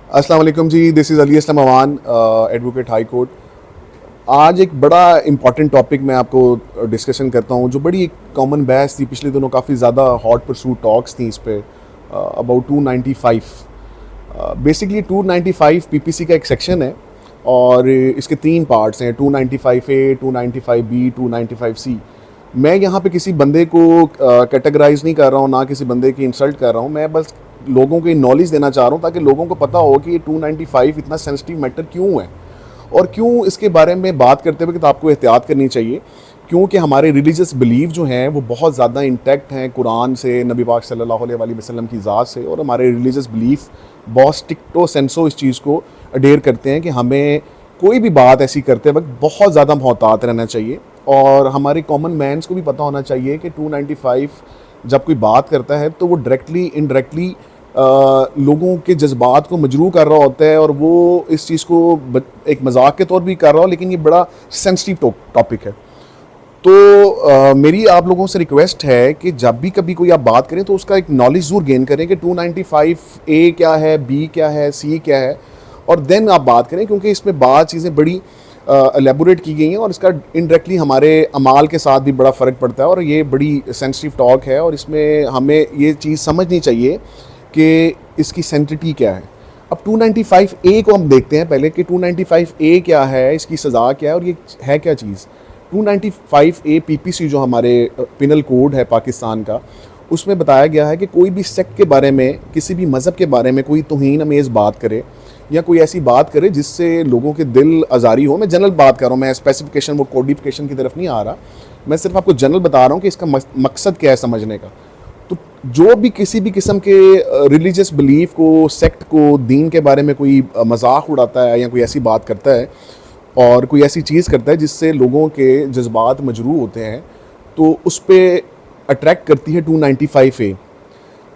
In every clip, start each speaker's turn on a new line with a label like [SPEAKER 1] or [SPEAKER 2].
[SPEAKER 1] السلام علیکم جی، this is Ali Aslam Awan, advocate high court. آج ایک بڑا امپورٹنٹ ٹاپک میں آپ کو ڈسکشن کرتا ہوں، جو بڑی ایک کامن بحث تھی پچھلے دنوں، کافی زیادہ ہاٹ پرسوٹ ٹاکس تھیں اس پہ، اباؤٹ 295۔ بیسکلی 295 پی پی سی کا ایک سیکشن ہے اور اس کے 3 پارٹس ہیں، 295A، 295B، 295C۔ میں یہاں پہ کسی بندے کو کیٹیگرائز نہیں کر رہا ہوں، نہ کسی بندے کی انسلٹ کر رہا ہوں، میں بس لوگوں کو نالج دینا چاہ رہا ہوں تاکہ لوگوں کو پتہ ہو کہ یہ 295 اتنا سینسٹیو میٹر کیوں ہے، اور کیوں اس کے بارے میں بات کرتے ہوئے کہ آپ کو احتیاط کرنی چاہیے، کیونکہ ہمارے ریلیجیس بلیف جو ہیں وہ بہت زیادہ انٹیکٹ ہیں قرآن سے، نبی پاک صلی اللہ علیہ وآلہ وسلم کی ذات سے، اور ہمارے ریلیجیس بلیف بہت اسٹرکٹو سینسو اس چیز کو اڈیئر کرتے ہیں کہ ہمیں کوئی بھی بات ایسی کرتے وقت بہت زیادہ محتاط رہنا چاہیے، اور ہمارے کامن مینس کو بھی پتہ ہونا چاہیے کہ 295 جب کوئی بات کرتا ہے تو وہ ڈائریکٹلی انڈائریکٹلی لوگوں کے جذبات کو مجروح کر رہا ہوتا ہے، اور وہ اس چیز کو ایک مذاق کے طور بھی کر رہا ہو، لیکن یہ بڑا سینسٹیو ٹاپک ہے۔ تو میری آپ لوگوں سے ریکویسٹ ہے کہ جب بھی کبھی کوئی آپ بات کریں تو اس کا ایک نالج ضرور گین کریں کہ 295A کیا ہے، B کیا ہے، C کیا ہے، اور دین آپ بات کریں، کیونکہ اس میں بعض چیزیں بڑی الیبوریٹ کی گئی ہیں، اور اس کا انڈائریکٹلی ہمارے اعمال کے ساتھ بھی بڑا فرق پڑتا ہے، اور یہ بڑی سینسٹیو ٹاک ہے، اور اس میں ہمیں یہ چیز سمجھنی چاہیے کہ اس کی سینٹیٹی کیا ہے۔ اب 295A کو ہم دیکھتے ہیں پہلے کہ 295A کیا ہے، اس کی سزا کیا ہے، اور یہ ہے کیا چیز۔ 295A پی پی سی جو ہمارے پینل کوڈ ہے پاکستان کا، اس میں بتایا گیا ہے کہ کوئی بھی سیکٹ کے بارے میں، کسی بھی مذہب کے بارے میں کوئی توہین امیز بات کرے یا کوئی ایسی بات کرے جس سے لوگوں کے دل آزاری ہو، میں جنرل بات کر رہا ہوں، میں اسپیسیفکیشن وہ کوڈیفیکیشن کی طرف نہیں آ رہا، میں صرف آپ کو جنرل بتا رہا ہوں کہ اس کا مقصد کیا ہے سمجھنے کا۔ تو جو بھی کسی بھی قسم کے ریلیجیس بلیف کو، سیکٹ کو، دین کے بارے میں کوئی مذاق اڑاتا ہے یا کوئی ایسی بات کرتا ہے اور کوئی ایسی چیز کرتا ہے جس سے لوگوں کے جذبات مجروح ہوتے ہیں، تو اس پہ اٹریکٹ کرتی ہے 295A۔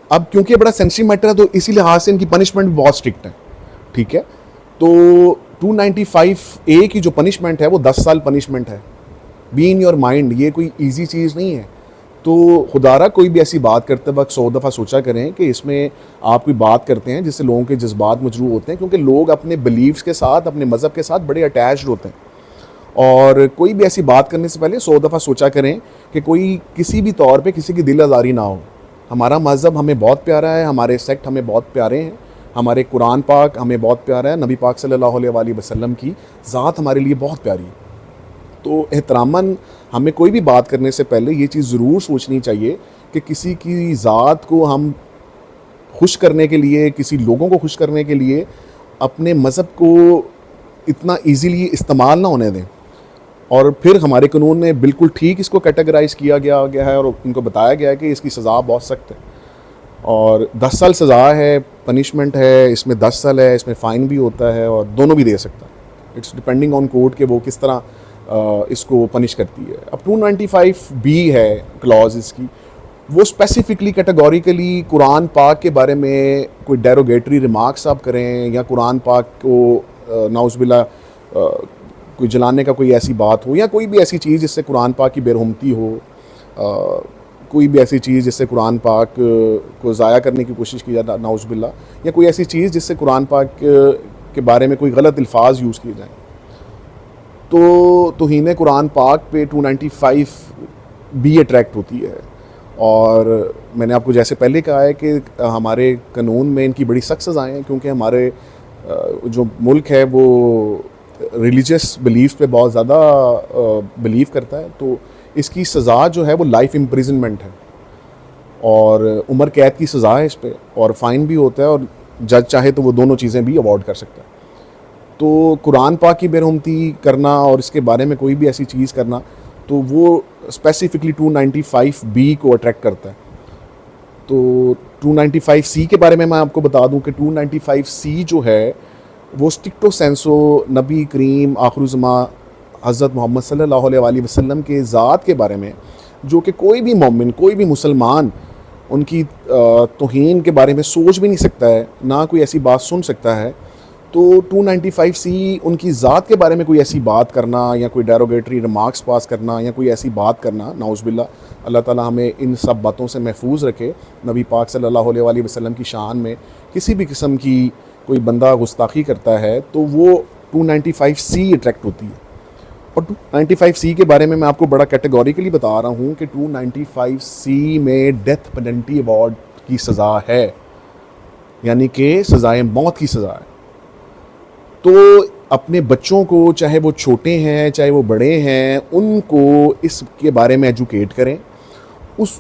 [SPEAKER 1] اب کیونکہ بڑا سینسٹیو میٹر ہے تو اسی لحاظ سے ان کی پنشمنٹ بھی بہت اسٹرکٹ ہے، ٹھیک ہے۔ تو 295A کی جو پنشمنٹ ہے وہ 10 سال پنشمنٹ ہے۔ بی ان یور مائنڈ، یہ کوئی ایزی چیز نہیں ہے۔ تو خدا را کوئی بھی ایسی بات کرتے وقت 100 دفعہ سوچا کریں کہ اس میں آپ کوئی بات کرتے ہیں جس سے لوگوں کے جذبات مجروح ہوتے ہیں، کیونکہ لوگ اپنے بلیفز کے ساتھ، اپنے مذہب کے ساتھ بڑے اٹیچڈ ہوتے ہیں، اور کوئی بھی ایسی بات کرنے سے پہلے 100 دفعہ سوچا کریں کہ کوئی کسی بھی طور پہ کسی کی دل آزاری نہ ہو۔ ہمارا مذہب ہمیں بہت پیارا ہے، ہمارے سیکٹ ہمیں بہت پیارے ہیں، ہمارے قرآن پاک ہمیں بہت پیارا ہے، نبی پاک صلی اللہ علیہ وآلہ وسلم کی ذات ہمارے لیے بہت پیاری ہے۔ تو احتراماً ہمیں کوئی بھی بات کرنے سے پہلے یہ چیز ضرور سوچنی چاہیے کہ کسی کی ذات کو ہم خوش کرنے کے لیے، کسی لوگوں کو خوش کرنے کے لیے اپنے مذہب کو اتنا ایزیلی استعمال نہ ہونے دیں۔ اور پھر ہمارے قانون میں بالکل ٹھیک اس کو کیٹیگرائز کیا گیا ہے، اور ان کو بتایا گیا ہے کہ اس کی سزا بہت سخت ہے، اور 10 سال سزا ہے، پنشمنٹ ہے، اس میں 10 سال ہے، اس میں فائن بھی ہوتا ہے، اور دونوں بھی دے سکتا ہے۔ اٹس ڈپینڈنگ آن کورٹ کہ وہ کس طرح اس کو پنش کرتی ہے۔ اب 295B ہے کلاز اس کی، وہ اسپیسیفکلی کیٹیگوریکلی قرآن پاک کے بارے میں کوئی ڈیروگیٹری ریمارکس آپ کریں، یا قرآن پاک کو نعوذ باللہ کوئی جلانے کا کوئی ایسی بات ہو، یا کوئی بھی ایسی چیز جس سے قرآن پاک کی بے رحمتی ہو، کوئی بھی ایسی چیز جس سے قرآن پاک کو ضائع کرنے کی کوشش کی جائے نعوذ باللہ، یا کوئی ایسی چیز جس سے قرآن پاک کے بارے میں کوئی غلط الفاظ یوز کیے جائیں، تو توہین قرآن پاک پہ 295B اٹریکٹ ہوتی ہے۔ اور میں نے آپ کو جیسے پہلے کہا ہے کہ ہمارے قانون میں ان کی بڑی سخت سزائیں ہیں، کیونکہ ہمارے جو ملک ہے وہ ریلیجیس بلیف پہ بہت زیادہ بلیو کرتا ہے، تو اس کی سزا جو ہے وہ لائف امپریزنمنٹ ہے، اور عمر قید کی سزا ہے اس پہ، اور فائن بھی ہوتا ہے، اور جج چاہے تو وہ دونوں چیزیں بھی اوارڈ کر سکتا ہے۔ تو قرآن پاک کی بے رحمتی کرنا اور اس کے بارے میں کوئی بھی ایسی چیز کرنا، تو وہ اسپیسیفکلی 295B کو اٹریکٹ کرتا ہے۔ تو 295C کے بارے میں آپ کو بتا دوں کہ 295C جو ہے وہ اسٹرکٹو سینسو نبی کریم آخر الزماں حضرت محمد صلی اللہ علیہ وآلہ وسلم کے ذات کے بارے میں، جو کہ کوئی بھی مومن، کوئی بھی مسلمان ان کی توہین کے بارے میں سوچ بھی نہیں سکتا ہے، نہ کوئی ایسی بات سن سکتا ہے۔ تو 295C ان کی ذات کے بارے میں کوئی ایسی بات کرنا، یا کوئی ڈیروگیٹری ریمارکس پاس کرنا، یا کوئی ایسی بات کرنا، نعوذ باللہ، اللہ تعالیٰ ہمیں ان سب باتوں سے محفوظ رکھے، نبی پاک صلی اللہ علیہ وآلہ وسلم کی شان میں کسی بھی قسم کی کوئی بندہ گستاخی کرتا ہے تو وہ 295C اٹریکٹ ہوتی ہے. اور 295C کے بارے میں آپ کو بڑا کیٹیگوریکلی بتا رہا ہوں کہ 295C میں ڈیتھ پینلٹی اوارڈ کی سزا ہے, یعنی کہ سزائے موت کی سزا ہے. تو اپنے بچوں کو, چاہے وہ چھوٹے ہیں چاہے وہ بڑے ہیں, ان کو اس کے بارے میں ایجوکیٹ کریں,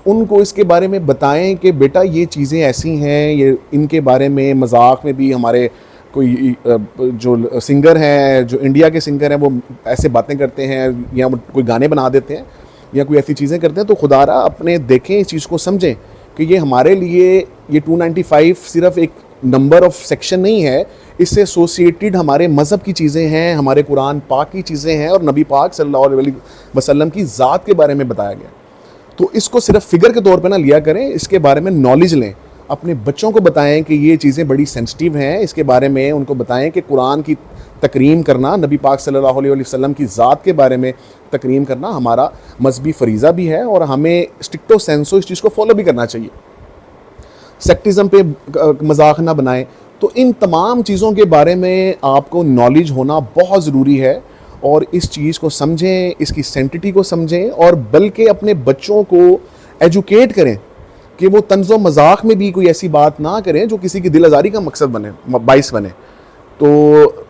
[SPEAKER 1] ان کو اس کے بارے میں بتائیں کہ بیٹا یہ چیزیں ایسی ہیں, یہ ان کے بارے میں مذاق میں بھی ہمارے کوئی جو سنگر ہیں, جو انڈیا کے سنگر ہیں, وہ ایسے باتیں کرتے ہیں یا کوئی گانے بنا دیتے ہیں یا کوئی ایسی چیزیں کرتے ہیں. تو خدا را اپنے دیکھیں, اس چیز کو سمجھیں کہ یہ ہمارے لیے یہ 295 صرف ایک نمبر آف سیکشن نہیں ہے, اس سے ایسوسیٹڈ ہمارے مذہب کی چیزیں ہیں, ہمارے قرآن پاک کی چیزیں ہیں, اور نبی پاک صلی اللہ علیہ وسلم کی ذات کے بارے میں بتایا گیا. تو اس کو صرف فگر کے طور پہ نہ لیا کریں, اس کے بارے میں نالج لیں, اپنے بچوں کو بتائیں کہ یہ چیزیں بڑی سینسٹیو ہیں, اس کے بارے میں ان کو بتائیں کہ قرآن کی تکریم کرنا, نبی پاک صلی اللہ علیہ وسلم کی ذات کے بارے میں تکریم کرنا ہمارا مذہبی فریضہ بھی ہے, اور ہمیں اسٹرکٹو سینسو اس چیز کو فالو بھی کرنا چاہیے. سیکٹزم پہ مذاق نہ بنائیں. تو ان تمام چیزوں کے بارے میں آپ کو نالج ہونا بہت ضروری ہے, اور اس چیز کو سمجھیں, اس کی سینٹیٹی کو سمجھیں, اور بلکہ اپنے بچوں کو ایجوکیٹ کریں کہ وہ طنز و مذاق میں بھی کوئی ایسی بات نہ کریں جو کسی کی دل آزاری کا مقصد بنے, باعث بنے. تو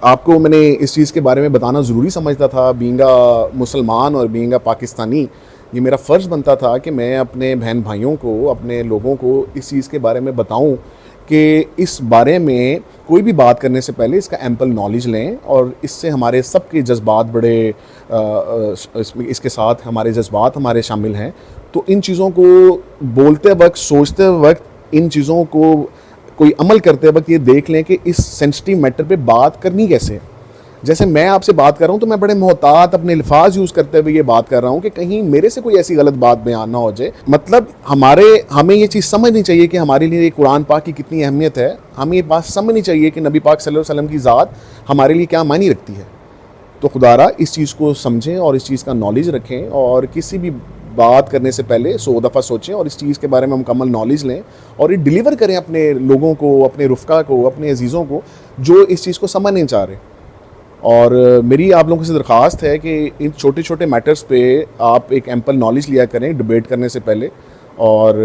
[SPEAKER 1] آپ کو میں نے اس چیز کے بارے میں بتانا ضروری سمجھتا تھا. بینگا مسلمان اور بینگا پاکستانی, یہ میرا فرض بنتا تھا کہ میں اپنے بہن بھائیوں کو, اپنے لوگوں کو اس چیز کے بارے میں بتاؤں کہ اس بارے میں کوئی بھی بات کرنے سے پہلے اس کا ایمپل نالج لیں, اور اس سے ہمارے سب کے جذبات بڑے اس کے ساتھ ہمارے جذبات ہمارے شامل ہیں. تو ان چیزوں کو بولتے وقت, سوچتے وقت, ان چیزوں کو کوئی عمل کرتے وقت یہ دیکھ لیں کہ اس سینسٹیو میٹر پہ بات کرنی کیسے. جیسے میں آپ سے بات کر رہا ہوں تو میں بڑے محتاط اپنے الفاظ یوز کرتے ہوئے یہ بات کر رہا ہوں کہ کہیں میرے سے کوئی ایسی غلط بات بیان نہ ہو جائے. مطلب ہمیں یہ چیز سمجھنی چاہیے کہ ہمارے لیے قرآن پاک کی کتنی اہمیت ہے. ہمیں یہ بات سمجھنی چاہیے کہ نبی پاک صلی اللہ علیہ وسلم کی ذات ہمارے لیے کیا معنی رکھتی ہے. تو خدا را اس چیز کو سمجھیں اور اس چیز کا نالج رکھیں, اور کسی بھی بات کرنے سے پہلے 100 دفعہ سوچیں, اور اس چیز کے بارے میں مکمل نالج لیں, اور یہ ڈیلیور کریں اپنے لوگوں کو, اپنے رفقا کو, اپنے عزیزوں کو جو اس چیز کو سمجھ نہیں چاہ رہے. اور میری آپ لوگوں سے درخواست ہے کہ ان چھوٹے چھوٹے میٹرز پہ آپ ایک ایمپل نالج لیا کریں ڈیبیٹ کرنے سے پہلے. اور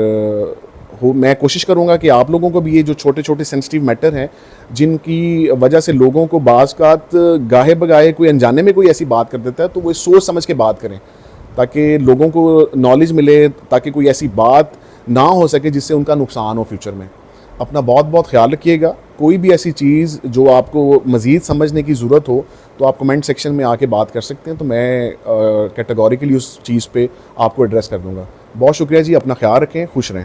[SPEAKER 1] میں کوشش کروں گا کہ آپ لوگوں کو بھی یہ جو چھوٹے چھوٹے سینسٹیو میٹر ہیں, جن کی وجہ سے لوگوں کو بعض اوقات گاہے بگاہے کوئی انجانے میں کوئی ایسی بات کر دیتا ہے, تو وہ سوچ سمجھ کے بات کریں تاکہ لوگوں کو نالج ملے, تاکہ کوئی ایسی بات نہ ہو سکے جس سے ان کا نقصان ہو فیوچر میں. اپنا بہت بہت خیال رکھیے گا. کوئی بھی ایسی چیز جو آپ کو مزید سمجھنے کی ضرورت ہو تو آپ کمنٹ سیکشن میں آ کے بات کر سکتے ہیں, تو میں کیٹیگوریکلی اس چیز پہ آپ کو ایڈریس کر دوں گا. بہت شکریہ جی, اپنا خیال رکھیں, خوش رہیں.